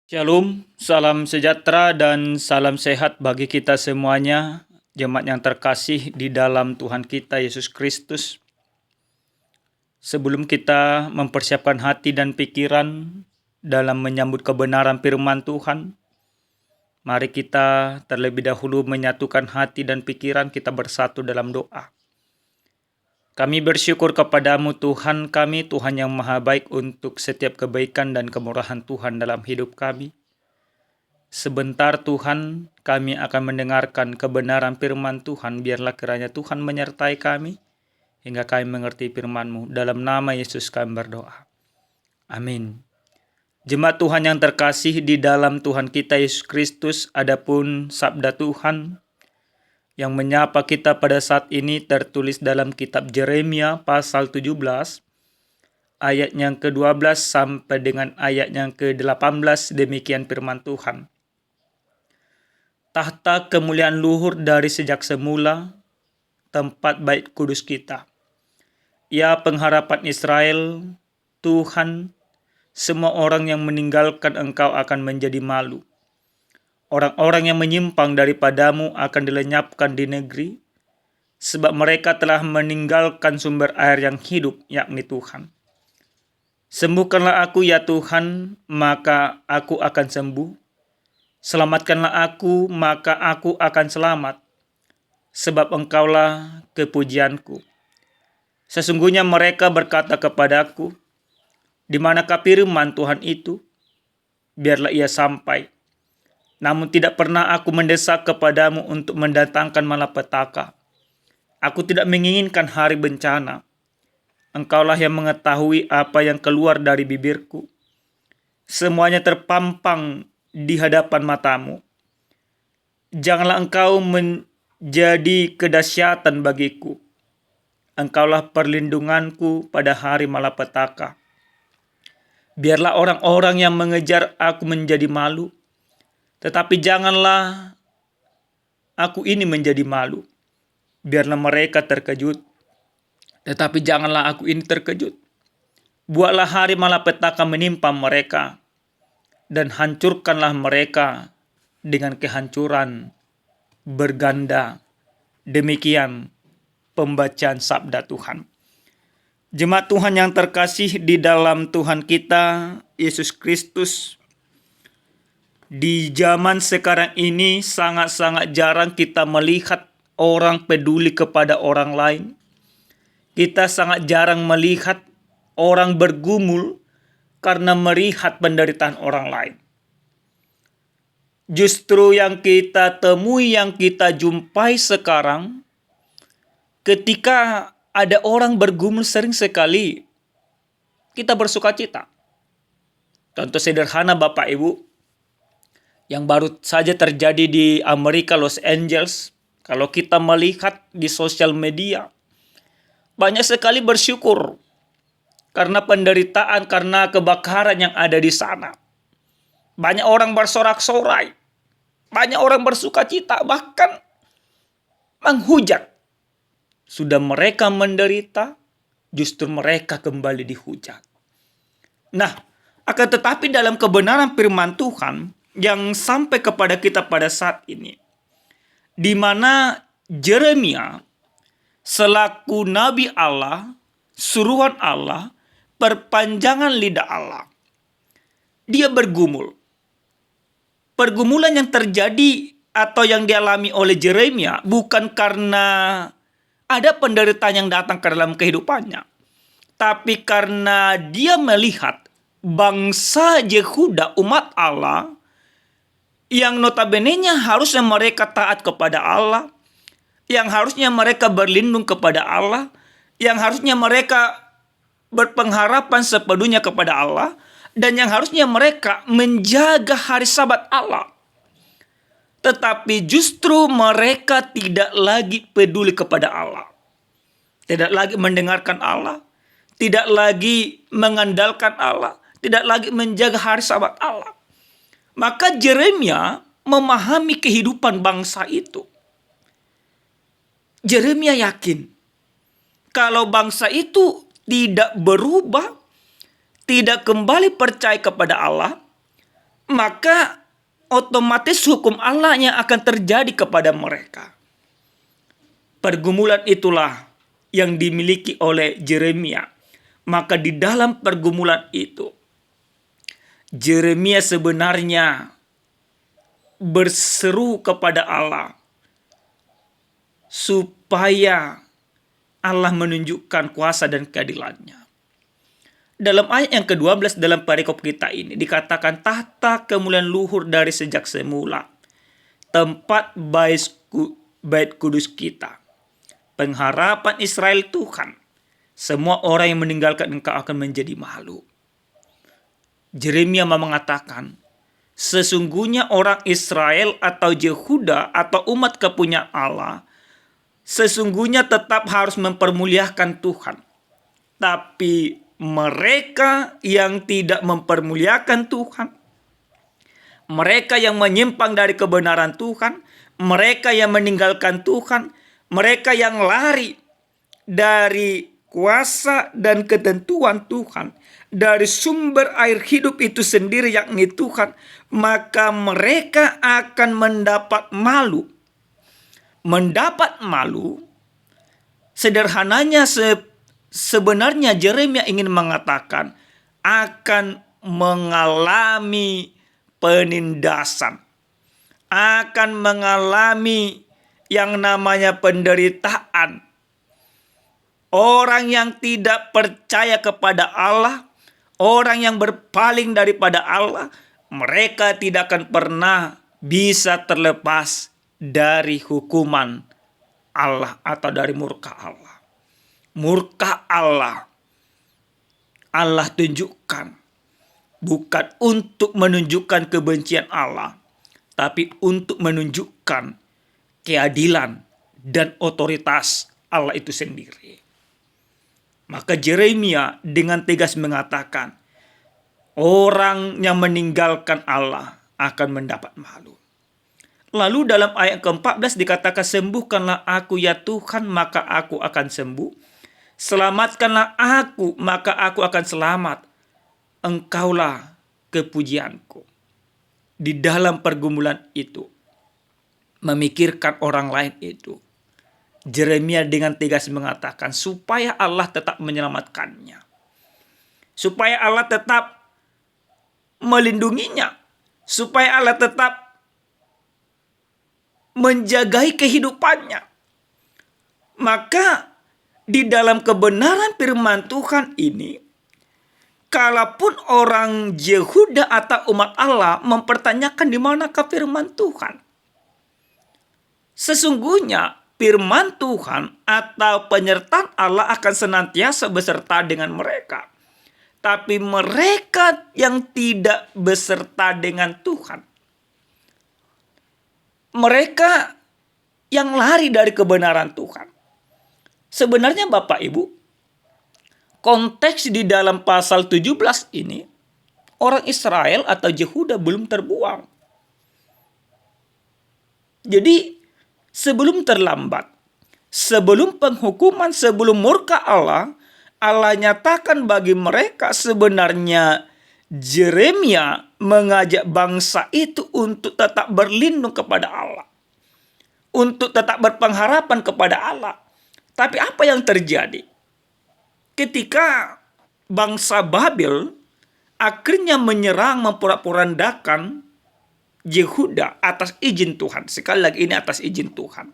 Shalom, salam sejahtera dan salam sehat bagi kita semuanya, jemaat yang terkasih di dalam Tuhan kita Yesus Kristus. Sebelum kita mempersiapkan hati dan pikiran dalam menyambut kebenaran firman Tuhan, mari kita terlebih dahulu menyatukan hati dan pikiran kita bersatu dalam doa. Kami bersyukur kepadamu Tuhan kami, Tuhan yang maha baik untuk setiap kebaikan dan kemurahan Tuhan dalam hidup kami. Sebentar Tuhan, kami akan mendengarkan kebenaran firman Tuhan. Biarlah kiranya Tuhan menyertai kami, hingga kami mengerti firman-Mu. Dalam nama Yesus kami berdoa. Amin. Jemaat Tuhan yang terkasih di dalam Tuhan kita Yesus Kristus, adapun sabda Tuhan yang menyapa kita pada saat ini tertulis dalam kitab Yeremia pasal 17, ayat yang ke-12 sampai dengan ayat yang ke-18, demikian firman Tuhan. Tahta kemuliaan luhur dari sejak semula, tempat bait kudus kita. Ya pengharapan Israel, Tuhan, semua orang yang meninggalkan Engkau akan menjadi malu. Orang-orang yang menyimpang daripadamu akan dilenyapkan di negeri, sebab mereka telah meninggalkan sumber air yang hidup, yakni Tuhan. Sembuhkanlah aku ya Tuhan, maka aku akan sembuh. Selamatkanlah aku, maka aku akan selamat, sebab Engkaulah kepujianku. Sesungguhnya mereka berkata kepadaku, di manakah firman Tuhan itu? Biarlah ia sampai. Namun tidak pernah aku mendesak kepadamu untuk mendatangkan malapetaka. Aku tidak menginginkan hari bencana. Engkaulah yang mengetahui apa yang keluar dari bibirku. Semuanya terpampang di hadapan matamu. Janganlah engkau menjadi kedahsyatan bagiku. Engkaulah perlindunganku pada hari malapetaka. Biarlah orang-orang yang mengejar aku menjadi malu, tetapi janganlah aku ini menjadi malu. Biarlah mereka terkejut, tetapi janganlah aku ini terkejut. Buatlah hari malapetaka menimpa mereka, dan hancurkanlah mereka dengan kehancuran berganda. Demikian pembacaan sabda Tuhan. Jemaat Tuhan yang terkasih di dalam Tuhan kita Yesus Kristus, di zaman sekarang ini sangat-sangat jarang kita melihat orang peduli kepada orang lain. Kita sangat jarang melihat orang bergumul karena melihat penderitaan orang lain. Justru yang kita temui, yang kita jumpai sekarang, ketika ada orang bergumul sering sekali kita bersuka cita. Contoh sederhana Bapak Ibu, yang baru saja terjadi di Amerika, Los Angeles. Kalau kita melihat di sosial media, banyak sekali bersyukur karena penderitaan, karena kebakaran yang ada di sana. Banyak orang bersorak-sorai, banyak orang bersuka cita, bahkan menghujat. Sudah mereka menderita, justru mereka kembali dihujat. Nah, akan tetapi dalam kebenaran firman Tuhan yang sampai kepada kita pada saat ini, di mana Yeremia selaku nabi Allah, suruhan Allah, perpanjangan lidah Allah, dia bergumul. Pergumulan yang terjadi atau yang dialami oleh Yeremia bukan karena ada penderitaan yang datang ke dalam kehidupannya, tapi karena dia melihat bangsa Yehuda, umat Allah, yang notabene-nya harusnya mereka taat kepada Allah, yang harusnya mereka berlindung kepada Allah, yang harusnya mereka berpengharapan sepenuhnya kepada Allah, dan yang harusnya mereka menjaga hari Sabat Allah. Tetapi justru mereka tidak lagi peduli kepada Allah, tidak lagi mendengarkan Allah, tidak lagi mengandalkan Allah, tidak lagi menjaga hari Sabat Allah. Maka Yeremia memahami kehidupan bangsa itu. Yeremia yakin kalau bangsa itu tidak berubah, tidak kembali percaya kepada Allah, maka otomatis hukum Allah yang akan terjadi kepada mereka. Pergumulan itulah yang dimiliki oleh Yeremia. Maka di dalam pergumulan itu, Yeremia sebenarnya berseru kepada Allah supaya Allah menunjukkan kuasa dan keadilannya. Dalam ayat yang ke-12 dalam perikop kita ini dikatakan tahta kemuliaan luhur dari sejak semula, tempat bait kudus kita, pengharapan Israel Tuhan, semua orang yang meninggalkan engkau akan menjadi malu. Yeremia mengatakan, sesungguhnya orang Israel atau Yehuda atau umat kepunyaan Allah, sesungguhnya tetap harus mempermuliakan Tuhan. Tapi mereka yang tidak mempermuliakan Tuhan, mereka yang menyimpang dari kebenaran Tuhan, mereka yang meninggalkan Tuhan, mereka yang lari dari kuasa dan ketentuan Tuhan, dari sumber air hidup itu sendiri yakni Tuhan, maka mereka akan mendapat malu. Mendapat malu, sederhananya sebenarnya Yeremia ingin mengatakan akan mengalami penindasan, akan mengalami yang namanya penderitaan. Orang yang tidak percaya kepada Allah, orang yang berpaling daripada Allah, mereka tidak akan pernah bisa terlepas dari hukuman Allah atau dari murka Allah. Murka Allah tunjukkan bukan untuk menunjukkan kebencian Allah, tapi untuk menunjukkan keadilan dan otoritas Allah itu sendiri. Maka Yeremia dengan tegas mengatakan, orang yang meninggalkan Allah akan mendapat malu. Lalu dalam ayat ke-14 dikatakan, sembuhkanlah aku ya Tuhan, maka aku akan sembuh. Selamatkanlah aku, maka aku akan selamat. Engkaulah kepujianku. Di dalam pergumulan itu, memikirkan orang lain itu, Yeremia dengan tegas mengatakan supaya Allah tetap menyelamatkannya, supaya Allah tetap melindunginya, supaya Allah tetap menjagai kehidupannya. Maka di dalam kebenaran firman Tuhan ini, kalaupun orang Yehuda atau umat Allah mempertanyakan di manakah firman Tuhan, sesungguhnya firman Tuhan atau penyertaan Allah akan senantiasa beserta dengan mereka. Tapi mereka yang tidak beserta dengan Tuhan, mereka yang lari dari kebenaran Tuhan. Sebenarnya Bapak Ibu, konteks di dalam pasal 17 ini, orang Israel atau Yehuda belum terbuang. Jadi sebelum terlambat, sebelum penghukuman, sebelum murka Allah, Allah nyatakan bagi mereka sebenarnya Yeremia mengajak bangsa itu untuk tetap berlindung kepada Allah, untuk tetap berpengharapan kepada Allah. Tapi apa yang terjadi? Ketika bangsa Babel akhirnya menyerang, memporak-porandakan Yehuda atas izin Tuhan. Sekali lagi ini atas izin Tuhan.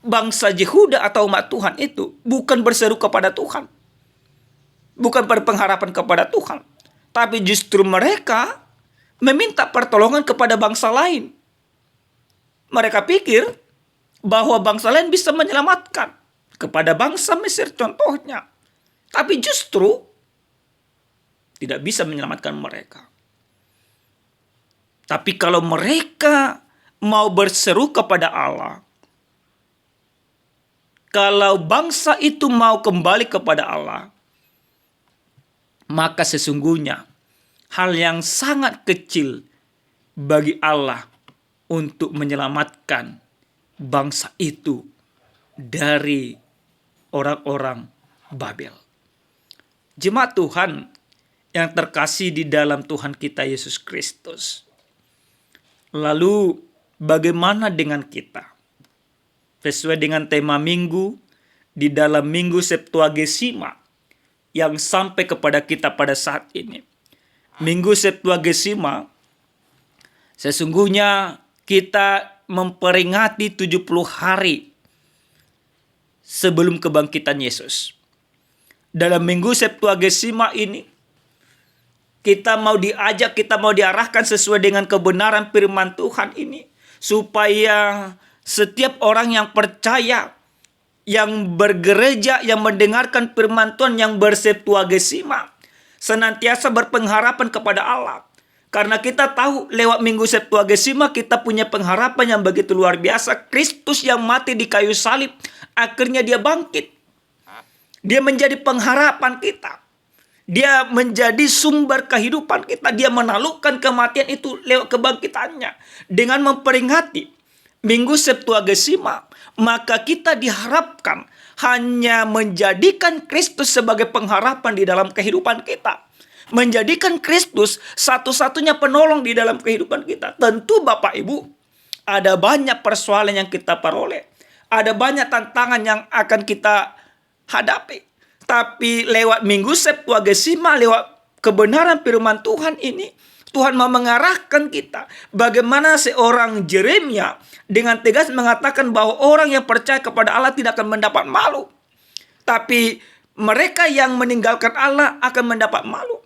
Bangsa Yehuda atau umat Tuhan itu bukan berseru kepada Tuhan, bukan berpengharapan kepada Tuhan, tapi justru mereka meminta pertolongan kepada bangsa lain. Mereka pikir bahwa bangsa lain bisa menyelamatkan, kepada bangsa Mesir contohnya. Tapi justru tidak bisa menyelamatkan mereka. Tapi kalau mereka mau berseru kepada Allah, kalau bangsa itu mau kembali kepada Allah, maka sesungguhnya hal yang sangat kecil bagi Allah untuk menyelamatkan bangsa itu dari orang-orang Babel. Jemaat Tuhan yang terkasih di dalam Tuhan kita Yesus Kristus. Lalu bagaimana dengan kita? Sesuai dengan tema minggu, di dalam minggu Septuagesima yang sampai kepada kita pada saat ini. Minggu Septuagesima, sesungguhnya kita memperingati 70 hari sebelum kebangkitan Yesus. Dalam minggu Septuagesima ini, kita mau diarahkan sesuai dengan kebenaran firman Tuhan ini, supaya setiap orang yang percaya, yang bergereja, yang mendengarkan firman Tuhan, yang berseptuagesima, senantiasa berpengharapan kepada Allah. Karena kita tahu lewat minggu Septuagesima kita punya pengharapan yang begitu luar biasa. Kristus yang mati di kayu salib, akhirnya dia bangkit. Dia menjadi pengharapan kita. Dia menjadi sumber kehidupan kita. Dia menaklukkan kematian itu lewat kebangkitannya. Dengan memperingati minggu Septuagesima, maka kita diharapkan hanya menjadikan Kristus sebagai pengharapan di dalam kehidupan kita. Menjadikan Kristus satu-satunya penolong di dalam kehidupan kita. Tentu Bapak Ibu, ada banyak persoalan yang kita peroleh. Ada banyak tantangan yang akan kita hadapi. Tapi lewat minggu Septuagesima, lewat kebenaran firman Tuhan ini, Tuhan mau mengarahkan kita. Bagaimana seorang Yeremia dengan tegas mengatakan bahwa orang yang percaya kepada Allah tidak akan mendapat malu. Tapi mereka yang meninggalkan Allah akan mendapat malu.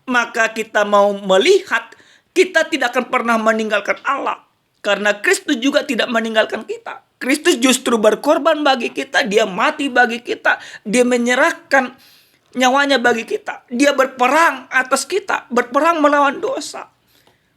Maka kita mau melihat kita tidak akan pernah meninggalkan Allah. Karena Kristus juga tidak meninggalkan kita. Kristus justru berkorban bagi kita. Dia mati bagi kita. Dia menyerahkan nyawanya bagi kita. Dia berperang atas kita. Berperang melawan dosa.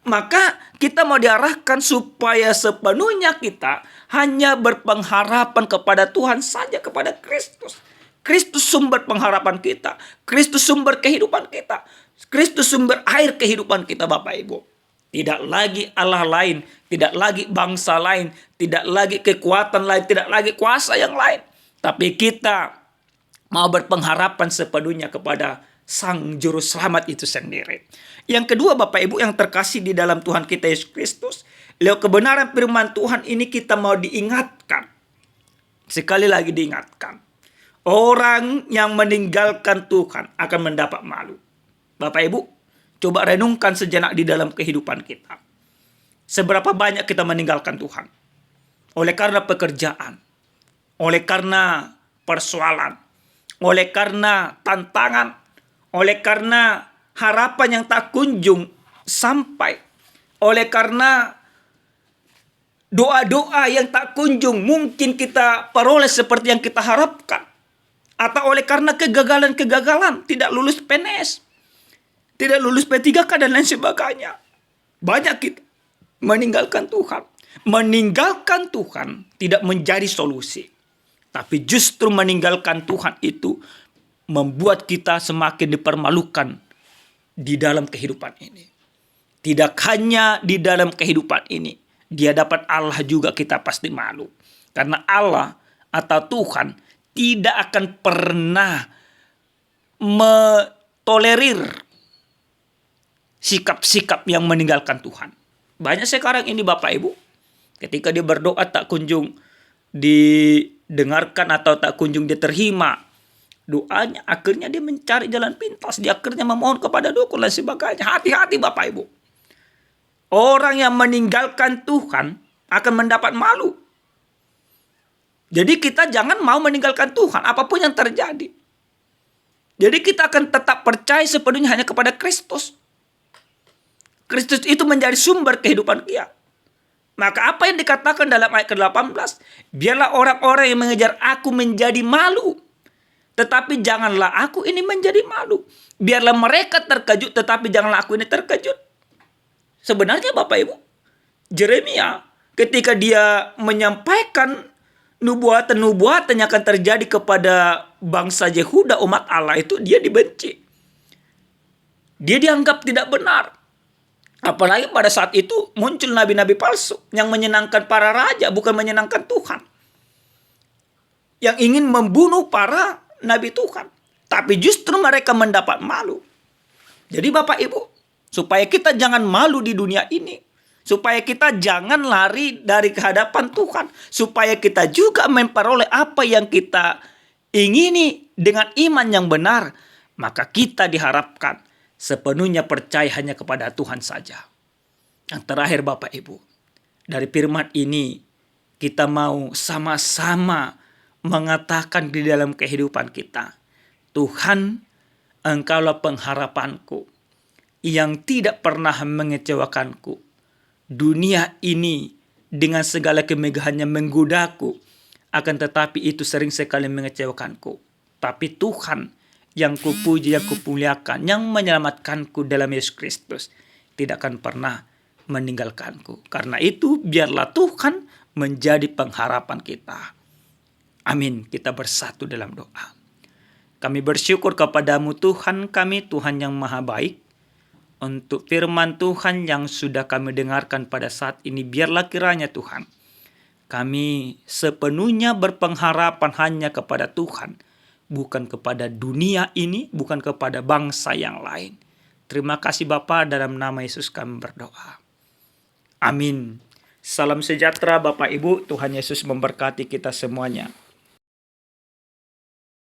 Maka kita mau diarahkan supaya sepenuhnya kita hanya berpengharapan kepada Tuhan saja, kepada Kristus. Kristus sumber pengharapan kita. Kristus sumber kehidupan kita. Kristus sumber air kehidupan kita, Bapak Ibu. Tidak lagi Allah lain, tidak lagi bangsa lain, tidak lagi kekuatan lain, tidak lagi kuasa yang lain. Tapi kita mau berpengharapan sepenuhnya kepada Sang Juru Selamat itu sendiri. Yang kedua, Bapak Ibu yang terkasih di dalam Tuhan kita Yesus Kristus, lewat kebenaran firman Tuhan ini kita mau diingatkan. Sekali lagi diingatkan. Orang yang meninggalkan Tuhan akan mendapat malu. Bapak Ibu, coba renungkan sejenak di dalam kehidupan kita. Seberapa banyak kita meninggalkan Tuhan? Oleh karena pekerjaan, oleh karena persoalan, oleh karena tantangan, oleh karena harapan yang tak kunjung sampai, oleh karena doa-doa yang tak kunjung mungkin kita peroleh seperti yang kita harapkan, atau oleh karena kegagalan-kegagalan, tidak lulus PNS, tidak lulus P3K dan lain sebagainya. Banyak kita meninggalkan Tuhan. Meninggalkan Tuhan tidak menjadi solusi. Tapi justru meninggalkan Tuhan itu membuat kita semakin dipermalukan di dalam kehidupan ini. Tidak hanya di dalam kehidupan ini. Di hadapan Allah juga kita pasti malu. Karena Allah atau Tuhan tidak akan pernah mentolerir sikap-sikap yang meninggalkan Tuhan. Banyak sekarang ini Bapak Ibu, ketika dia berdoa tak kunjung didengarkan atau tak kunjung diterima doanya, akhirnya dia mencari jalan pintas. Dia akhirnya memohon kepada dukun dan sebagainya. Hati-hati Bapak Ibu. Orang yang meninggalkan Tuhan akan mendapat malu. Jadi kita jangan mau meninggalkan Tuhan apapun yang terjadi. Jadi kita akan tetap percaya sepenuhnya hanya kepada Kristus. Kristus itu menjadi sumber kehidupan kita. Maka apa yang dikatakan dalam ayat ke-18? Biarlah orang-orang yang mengejar aku menjadi malu. Tetapi janganlah aku ini menjadi malu. Biarlah mereka terkejut, tetapi janganlah aku ini terkejut. Sebenarnya Bapak Ibu, Yeremia ketika dia menyampaikan nubuatan-nubuatan yang akan terjadi kepada bangsa Yehuda, umat Allah itu, dia dibenci. Dia dianggap tidak benar. Apalagi pada saat itu muncul nabi-nabi palsu yang menyenangkan para raja, bukan menyenangkan Tuhan. Yang ingin membunuh para nabi Tuhan. Tapi justru mereka mendapat malu. Jadi Bapak Ibu, supaya kita jangan malu di dunia ini, supaya kita jangan lari dari kehadapan Tuhan, supaya kita juga memperoleh apa yang kita ingini dengan iman yang benar, maka kita diharapkan sepenuhnya percaya hanya kepada Tuhan saja. Yang terakhir Bapak Ibu, dari firman ini kita mau sama-sama mengatakan di dalam kehidupan kita, Tuhan, Engkaulah pengharapanku yang tidak pernah mengecewakanku. Dunia ini dengan segala kemegahannya menggodaku, akan tetapi itu sering sekali mengecewakanku. Tapi Tuhan yang kupuji, yang kupuliakan, yang menyelamatkanku dalam Yesus Kristus, tidak akan pernah meninggalkanku. Karena itu biarlah Tuhan menjadi pengharapan kita. Amin. Kita bersatu dalam doa. Kami bersyukur kepadamu Tuhan kami, Tuhan yang maha baik, untuk firman Tuhan yang sudah kami dengarkan pada saat ini. Biarlah kiranya Tuhan, kami sepenuhnya berpengharapan hanya kepada Tuhan, bukan kepada dunia ini, bukan kepada bangsa yang lain. Terima kasih Bapa, dalam nama Yesus kami berdoa. Amin. Salam sejahtera Bapak Ibu, Tuhan Yesus memberkati kita semuanya.